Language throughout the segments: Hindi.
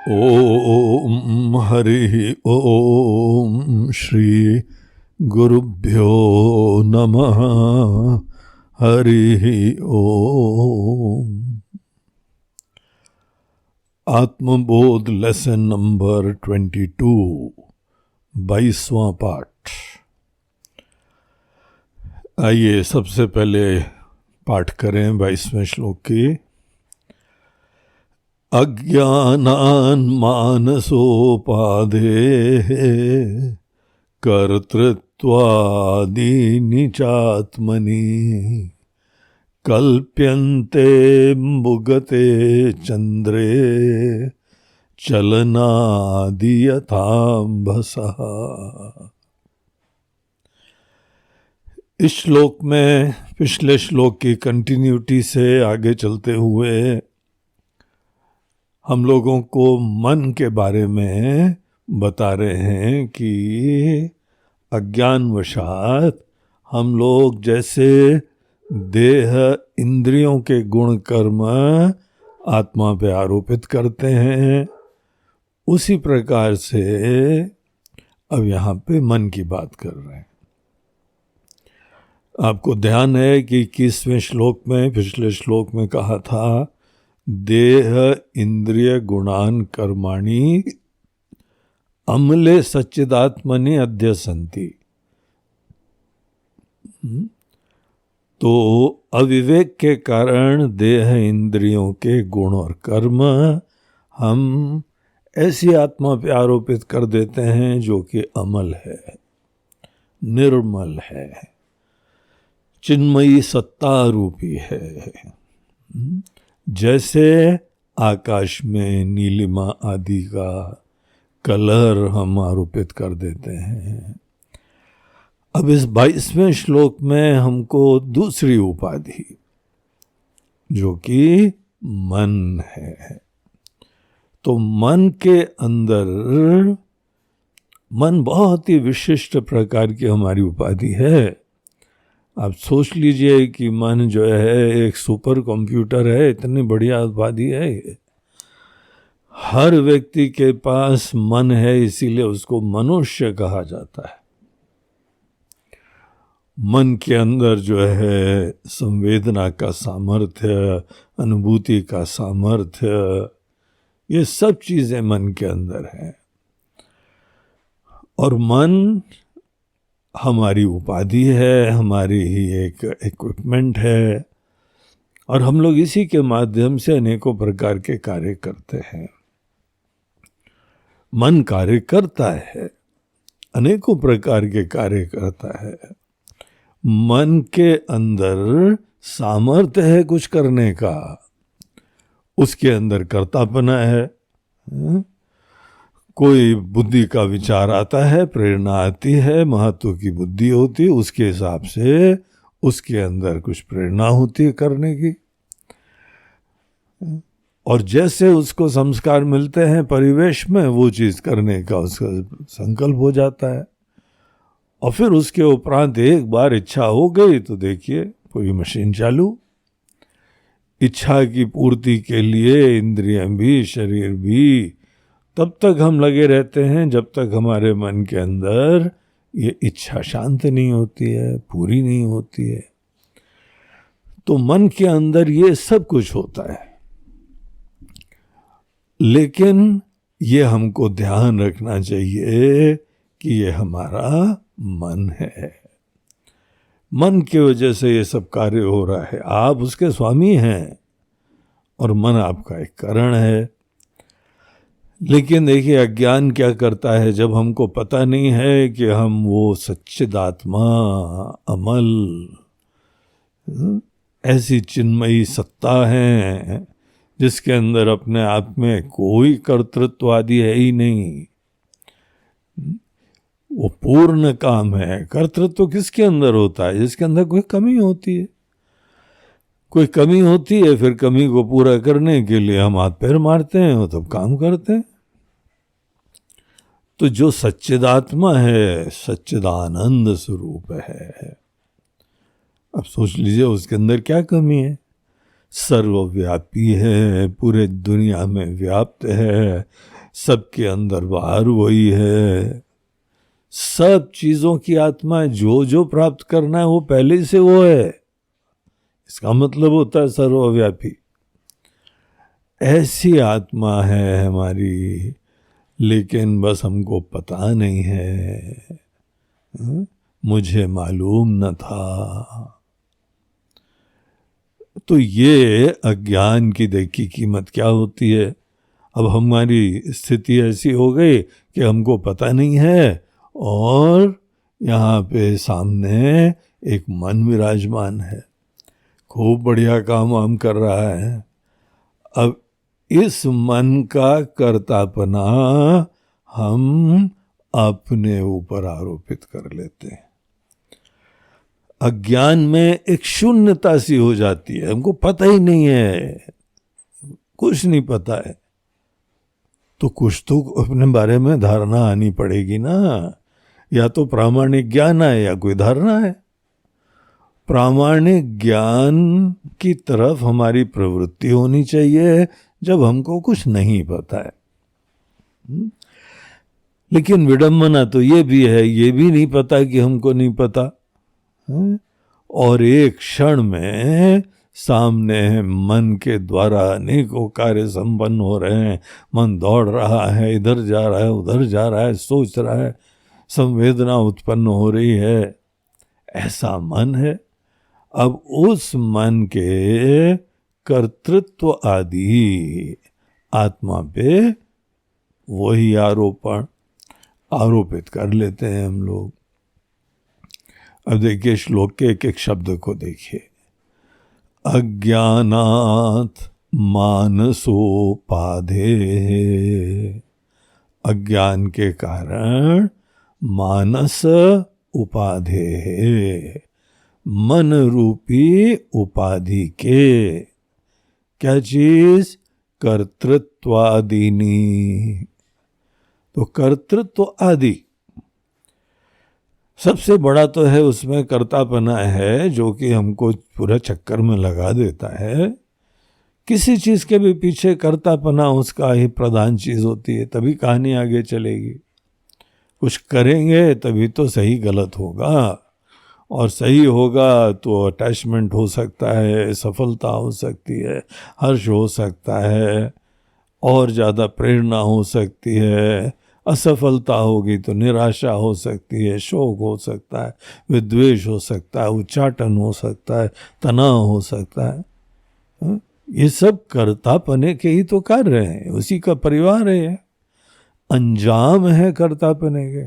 ओम हरि ओम श्री गुरुभ्यो नमः। हरि ओम। आत्मबोध लेसन नंबर 22, 22वां पाठ। आइए सबसे पहले पाठ करें 22वें श्लोक की। अज्ञानान् मानसोपाधेः कर्तृत्वादीनि चात्मनि कल्प्यन्ते मुगते चन्द्रे चलनादि यथाम्भसः। इस श्लोक में पिछले श्लोक की कंटिन्यूटी से आगे चलते हुए हम लोगों को मन के बारे में बता रहे हैं कि अज्ञानवशात हम लोग जैसे देह इंद्रियों के गुण कर्म आत्मा पे आरोपित करते हैं, उसी प्रकार से अब यहाँ पे मन की बात कर रहे हैं। आपको ध्यान है कि 21वें श्लोक में, पिछले श्लोक में कहा था देह इंद्रिय गुणान कर्माणि अमले सच्चिदात्मनि अध्यसन्ति। तो अविवेक के कारण देह इंद्रियों के गुण और कर्म हम ऐसी आत्मा पे आरोपित कर देते हैं जो कि अमल है, निर्मल है, चिन्मयी सत्ता रूपी है। जैसे आकाश में नीलिमा आदि का कलर हम आरोपित कर देते हैं। अब इस 22वें श्लोक में हमको दूसरी उपाधि जो कि मन है, तो मन के अंदर, मन बहुत ही विशिष्ट प्रकार की हमारी उपाधि है। आप सोच लीजिए कि मन जो है एक सुपर कंप्यूटर है, इतनी बढ़िया उपाधि है ये। हर व्यक्ति के पास मन है, इसीलिए उसको मनुष्य कहा जाता है। मन के अंदर जो है संवेदना का सामर्थ्य, अनुभूति का सामर्थ्य, ये सब चीजें मन के अंदर हैं। और मन हमारी उपाधि है, हमारी ही एक इक्विपमेंट है, और हम लोग इसी के माध्यम से अनेकों प्रकार के कार्य करते हैं। मन कार्य करता है, अनेकों प्रकार के कार्य करता है। मन के अंदर सामर्थ्य है कुछ करने का, उसके अंदर कर्तापना है। कोई बुद्धि का विचार आता है, प्रेरणा आती है, महत्व की बुद्धि होती है, उसके हिसाब से उसके अंदर कुछ प्रेरणा होती है करने की। और जैसे उसको संस्कार मिलते हैं परिवेश में, वो चीज़ करने का उसका संकल्प हो जाता है। और फिर उसके उपरांत एक बार इच्छा हो गई तो देखिए पूरी मशीन चालू। इच्छा की पूर्ति के लिए इंद्रियां भी, शरीर भी, तब तक हम लगे रहते हैं जब तक हमारे मन के अंदर ये इच्छा शांत नहीं होती है, पूरी नहीं होती है। तो मन के अंदर ये सब कुछ होता है, लेकिन ये हमको ध्यान रखना चाहिए कि ये हमारा मन है। मन की वजह से ये सब कार्य हो रहा है। आप उसके स्वामी हैं और मन आपका एक कारण है। लेकिन देखिए अज्ञान क्या करता है, जब हमको पता नहीं है कि हम वो सच्चिदात्मा, अमल, ऐसी चिन्मयी सत्ता है जिसके अंदर अपने आप में कोई कर्तृत्व आदि है ही नहीं, वो पूर्ण काम है। कर्तृत्व किसके अंदर होता है? जिसके अंदर कोई कमी होती है। कोई कमी होती है, फिर कमी को पूरा करने के लिए हम हाथ पैर मारते हैं, वो तब काम करते हैं। तो जो सच्चिदात्मा है, सच्चिदानंद स्वरूप है, अब सोच लीजिए उसके अंदर क्या कमी है। सर्वव्यापी है, पूरे दुनिया में व्याप्त है, सबके अंदर बाहर वही है, सब चीजों की आत्मा जो जो प्राप्त करना है वो पहले से वो है। इसका मतलब होता है सर्वव्यापी। ऐसी आत्मा है हमारी, लेकिन बस हमको पता नहीं है, मुझे मालूम न था। तो ये अज्ञान की देखी कीमत क्या होती है। अब हमारी स्थिति ऐसी हो गई कि हमको पता नहीं है, और यहाँ पे सामने एक मन विराजमान है, खूब बढ़िया काम वाम कर रहा है। अब इस मन का कर्तापना हम अपने ऊपर आरोपित कर लेते हैं। अज्ञान में एक शून्यता सी हो जाती है, हमको पता ही नहीं है, कुछ नहीं पता है, तो कुछ तो अपने बारे में धारणा आनी पड़ेगी ना। या तो प्रामाणिक ज्ञान है या कोई धारणा है। प्रामाणिक ज्ञान की तरफ हमारी प्रवृत्ति होनी चाहिए जब हमको कुछ नहीं पता है। लेकिन विडंबना तो ये भी है, ये भी नहीं पता कि हमको नहीं पता, और एक क्षण में सामने मन के द्वारा अनेकों कार्य संपन्न हो रहे हैं, मन दौड़ रहा है, इधर जा रहा है, उधर जा रहा है, सोच रहा है, संवेदना उत्पन्न हो रही है, ऐसा मन है। अब उस मन के कर्तृत्व आदि आत्मा पे वही आरोपित कर लेते हैं हम लोग। अब देखिए श्लोक के एक एक शब्द को देखिए। अज्ञानात् मानसोपाधे, अज्ञान के कारण मानस उपाधे, मन रूपी उपाधि के, क्या चीज, कर्तृत्वादिनी। तो कर्तृत्व आदि सबसे बड़ा तो है, उसमें कर्तापना है जो कि हमको पूरा चक्कर में लगा देता है। किसी चीज के भी पीछे कर्तापना उसका ही प्रधान चीज होती है, तभी कहानी आगे चलेगी। कुछ करेंगे तभी तो सही गलत होगा, और सही होगा तो अटैचमेंट हो सकता है, सफलता हो सकती है, हर्ष हो सकता है, और ज़्यादा प्रेरणा हो सकती है। असफलता होगी तो निराशा हो सकती है, शोक हो सकता है, विद्वेष हो सकता है, उच्चाटन हो सकता है, तनाव हो सकता है। ये सब कर्तापने के ही तो कार्य हैं, उसी का परिवार है, अंजाम है कर्तापने के।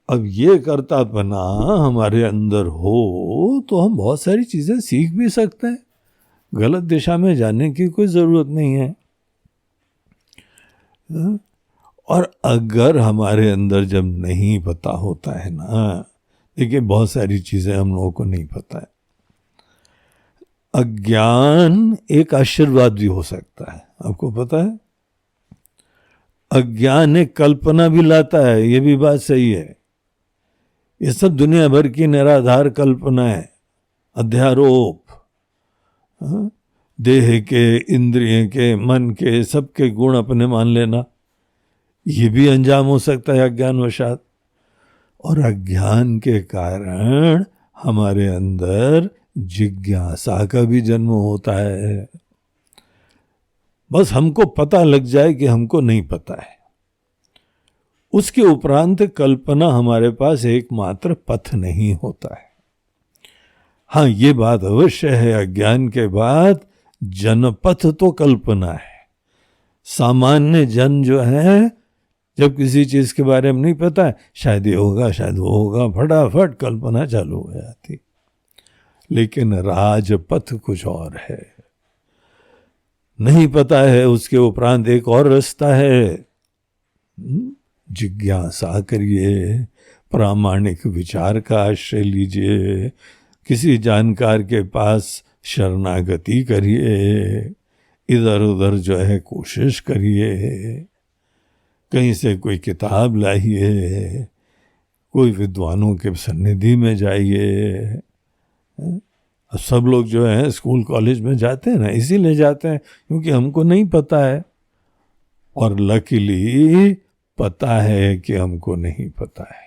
अब ये कर्तापना हमारे अंदर हो तो हम बहुत सारी चीजें सीख भी सकते हैं, गलत दिशा में जाने की कोई जरूरत नहीं है। और अगर हमारे अंदर जब नहीं पता होता है ना, देखिए बहुत सारी चीजें हम लोगों को नहीं पता है। अज्ञान एक आशीर्वाद भी हो सकता है, आपको पता है। अज्ञान एक कल्पना भी लाता है, ये भी बात सही है। ये सब दुनिया भर की निराधार कल्पना है, अध्यारोप, देह के, इंद्रिय के, मन के, सबके गुण अपने मान लेना, ये भी अंजाम हो सकता है अज्ञानवशात। और अज्ञान के कारण हमारे अंदर जिज्ञासा का भी जन्म होता है। बस हमको पता लग जाए कि हमको नहीं पता है, उसके उपरांत कल्पना हमारे पास एकमात्र पथ नहीं होता है। हाँ, ये बात अवश्य है, अज्ञान के बाद जनपथ तो कल्पना है। सामान्य जन जो है, जब किसी चीज के बारे में नहीं पता है, शायद ये होगा, शायद वो होगा, फटाफट कल्पना चालू हो जाती। लेकिन राजपथ कुछ और है, नहीं पता है, उसके उपरांत एक और रास्ता है। जिज्ञासा करिए, प्रामाणिक विचार का आश्रय लीजिए, किसी जानकार के पास शरणागति करिए, इधर उधर जो है कोशिश करिए, कहीं से कोई किताब लाइए, कोई विद्वानों के सन्निधि में जाइए, अब सब लोग जो हैं स्कूल कॉलेज में जाते हैं ना, इसीलिए जाते हैं क्योंकि हमको नहीं पता है, और लकीली पता है कि हमको नहीं पता है।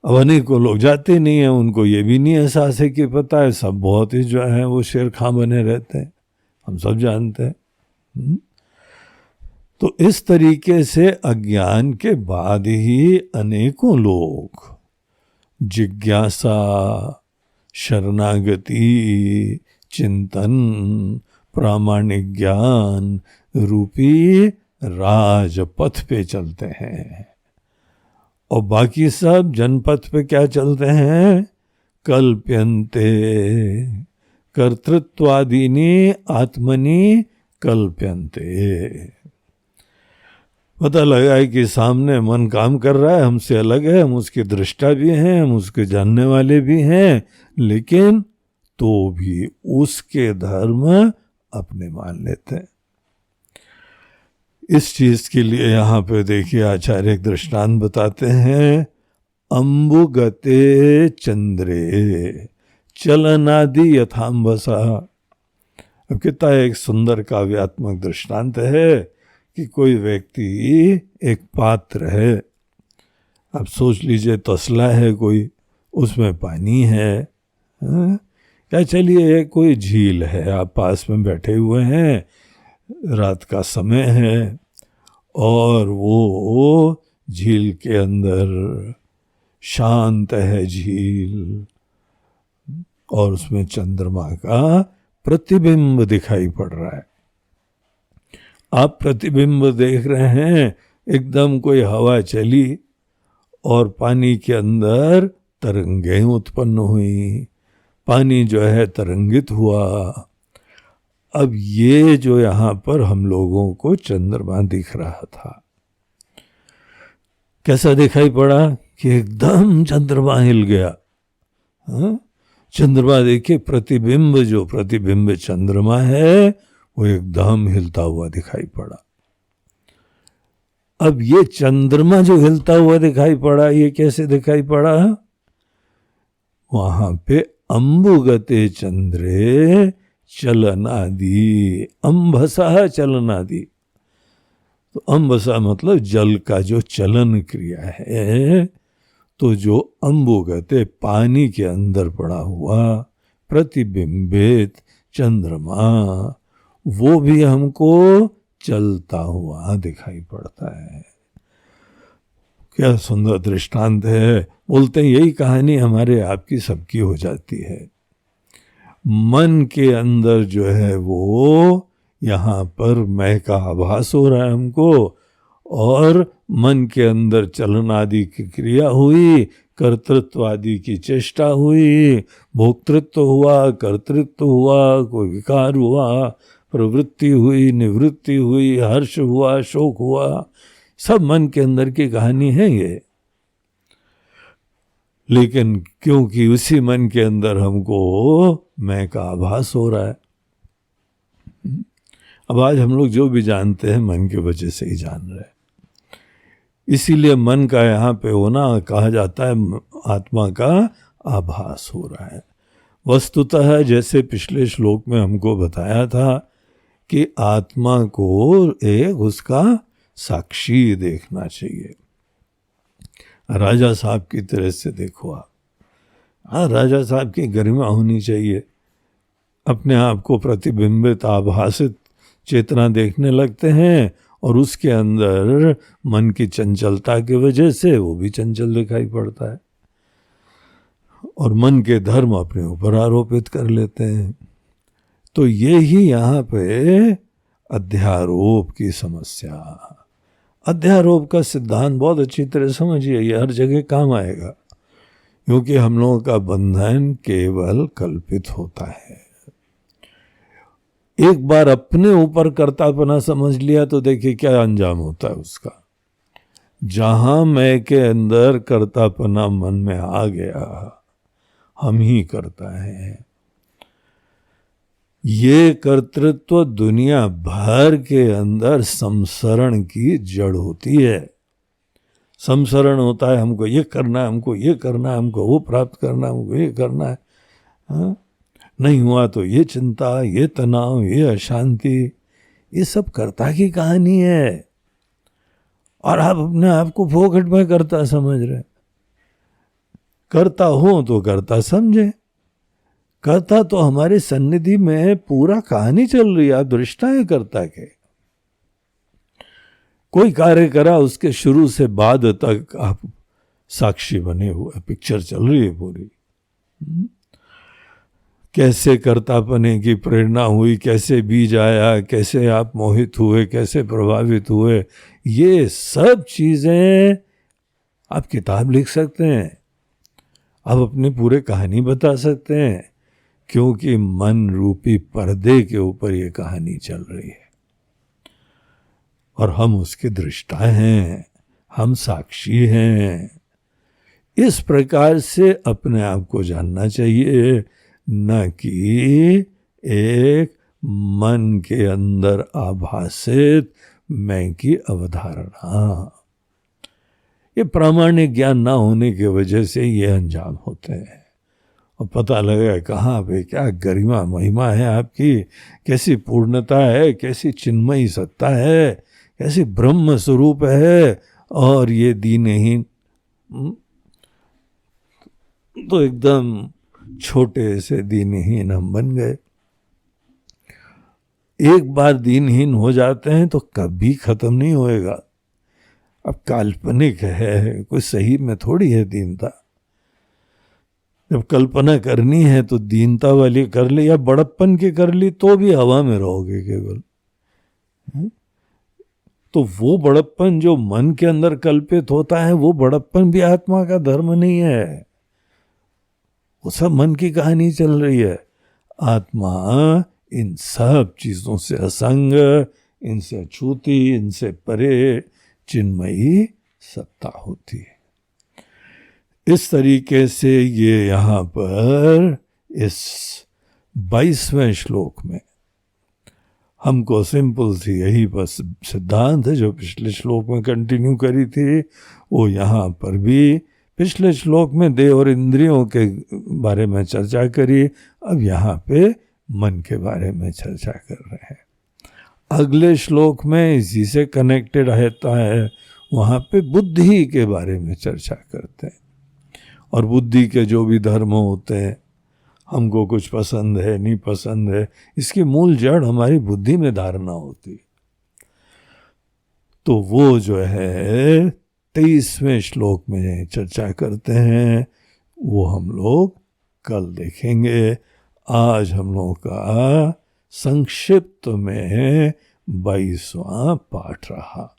अब अनेकों लोग जाते नहीं हैं, उनको ये भी नहीं एहसास है कि पता है, सब बहुत ही जो है वो शेर खां बने रहते हैं, हम सब जानते हैं। तो इस तरीके से अज्ञान के बाद ही अनेकों लोग जिज्ञासा, शरणागति, चिंतन, प्रामाणिक ज्ञान रूपी राजपथ पे चलते हैं, और बाकी सब जनपथ पे क्या चलते हैं? कल्प्यन्ते, कर्तृत्वादीनि आत्मनि कल्प्यन्ते। पता लगा है कि सामने मन काम कर रहा है, हमसे अलग है, हम उसके दृष्टा भी हैं, हम उसके जानने वाले भी हैं, लेकिन तो भी उसके धर्म अपने मान लेते हैं। इस चीज के लिए यहाँ पे देखिए आचार्य एक दृष्टांत बताते हैं, अम्बुगते चंद्रे चलनादि यथाम्बसा। अब कितना एक सुंदर काव्यात्मक दृष्टांत है कि कोई व्यक्ति एक पात्र है, अब सोच लीजिए तसला है कोई, उसमें पानी है, क्या चलिए कोई झील है, आप पास में बैठे हुए हैं, रात का समय है, और वो झील के अंदर शांत है झील, और उसमें चंद्रमा का प्रतिबिंब दिखाई पड़ रहा है। आप प्रतिबिंब देख रहे हैं, एकदम कोई हवा चली और पानी के अंदर तरंगें उत्पन्न हुई, पानी जो है तरंगित हुआ। अब ये जो यहाँ पर हम लोगों को चंद्रमा दिख रहा था, कैसा दिखाई पड़ा कि एकदम चंद्रमा हिल गया। चंद्रमा देखिए, प्रतिबिंब जो प्रतिबिंब चंद्रमा है वो एकदम हिलता हुआ दिखाई पड़ा। अब ये चंद्रमा जो हिलता हुआ दिखाई पड़ा, ये कैसे दिखाई पड़ा? वहां पे अम्बुगते चंद्रे चलनादि, अम्भसा चलनादि। तो अम्भसा मतलब जल का जो चलन क्रिया है, तो जो अम्बुगते पानी के अंदर पड़ा हुआ प्रतिबिंबित चंद्रमा, वो भी हमको चलता हुआ दिखाई पड़ता है। क्या सुंदर दृष्टांत है। बोलते हैं यही कहानी हमारे आपकी सबकी हो जाती है। मन के अंदर जो है वो यहाँ पर मैं का आभास हो रहा है हमको, और मन के अंदर चलन आदि की क्रिया हुई, कर्तृत्व आदि की चेष्टा हुई, भोक्तृत्व हुआ, कर्तृत्व हुआ, कोई विकार हुआ, प्रवृत्ति हुई, निवृत्ति हुई, हर्ष हुआ, शोक हुआ, सब मन के अंदर की कहानी है ये। लेकिन क्योंकि उसी मन के अंदर हमको मैं का आभास हो रहा है, अब आज हम लोग जो भी जानते हैं मन की वजह से ही जान रहे हैं। इसीलिए मन का यहाँ पे होना कहा जाता है आत्मा का आभास हो रहा है। वस्तुतः जैसे पिछले श्लोक में हमको बताया था कि आत्मा को एक उसका साक्षी देखना चाहिए। राजा साहब की तरह से देखो आप, राजा साहब की गरिमा होनी चाहिए। अपने आप को प्रतिबिंबित आभासित चेतना देखने लगते हैं, और उसके अंदर मन की चंचलता की वजह से वो भी चंचल दिखाई पड़ता है, और मन के धर्म अपने ऊपर आरोपित कर लेते हैं। तो ये ही यहाँ पे अध्यारोप की समस्या। अध्यारोप का सिद्धांत बहुत अच्छी तरह समझिए, ये हर जगह काम आएगा, क्योंकि हम लोगों का बंधन केवल कल्पित होता है। एक बार अपने ऊपर कर्तापना समझ लिया तो देखिए क्या अंजाम होता है उसका। जहां मैं के अंदर कर्तापना मन में आ गया, हम ही करता है, ये कर्तृत्व दुनिया भर के अंदर संसरण की जड़ होती है। संसरण होता है, हमको ये करना है, हमको ये करना है, हमको वो प्राप्त करना है, हमको ये करना है। हाँ, नहीं हुआ तो ये चिंता, ये तनाव, ये अशांति, ये सब कर्ता की कहानी है। और आप अपने आप को फोकट में कर्ता समझ रहे। कर्ता हो तो कर्ता समझे। कर्ता तो हमारे सन्निधि में पूरा कहानी चल रही है, आप दृष्टा है कर्ता के। कोई कार्य करा, उसके शुरू से बाद तक आप साक्षी बने हुए, पिक्चर चल रही है पूरी। कैसे कर्तापने की प्रेरणा हुई, कैसे बीज आया, कैसे आप मोहित हुए, कैसे प्रभावित हुए, ये सब चीजें आप किताब लिख सकते हैं, आप अपनी पूरे कहानी बता सकते हैं, क्योंकि मन रूपी पर्दे के ऊपर ये कहानी चल रही है और हम उसके दृष्टा हैं, हम साक्षी हैं। इस प्रकार से अपने आप को जानना चाहिए, न कि एक मन के अंदर आभासित मैं की अवधारणा। ये प्रामाणिक ज्ञान ना होने की वजह से ये अंजाम होते हैं। और पता लगा कहाँ पे क्या गरिमा महिमा है आपकी, कैसी पूर्णता है, कैसी चिन्मयी सत्ता है, कैसी ब्रह्म स्वरूप है, और ये दीनहीन तो एकदम छोटे से दीनहीन हम बन गए। एक बार दीनहीन हो जाते हैं तो कभी खत्म नहीं होएगा। अब काल्पनिक है, कोई सही में थोड़ी है दीनता। जब कल्पना करनी है तो दीनता वाली कर ली, या बड़प्पन की कर ली तो भी हवा में रहोगे केवल। तो वो बड़प्पन जो मन के अंदर कल्पित होता है, वो बड़प्पन भी आत्मा का धर्म नहीं है, वो सब मन की कहानी चल रही है। आत्मा इन सब चीजों से असंग, इनसे अछूती, इनसे परे चिन्मयी सत्ता होती है। इस तरीके से ये यहाँ पर इस 22वें श्लोक में हमको सिंपल सी यही बस सिद्धांत है जो पिछले श्लोक में कंटिन्यू करी थी, वो यहाँ पर भी पिछले श्लोक में देह और इंद्रियों के बारे में चर्चा करी, अब यहाँ पे मन के बारे में चर्चा कर रहे हैं। अगले श्लोक में इसी से कनेक्टेड रहता है, वहाँ पे बुद्धि के बारे में चर्चा करते हैं। और बुद्धि के जो भी धर्म होते हैं, हमको कुछ पसंद है नहीं पसंद है, इसकी मूल जड़ हमारी बुद्धि में धारणा होती है। तो वो जो है 23वें श्लोक में चर्चा करते हैं, वो हम लोग कल देखेंगे। आज हम लोगों का संक्षिप्त में 22वां पाठ रहा।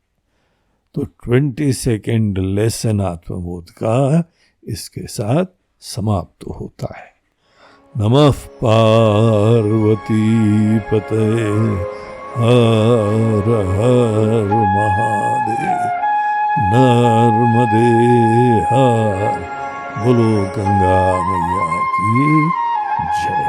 तो 22nd लेसन आत्मबोध का इसके साथ समाप्त होता है। नमः पार्वती पते हर हर महादेव। नर्मदे हर, बोलो गंगा मैया की जय।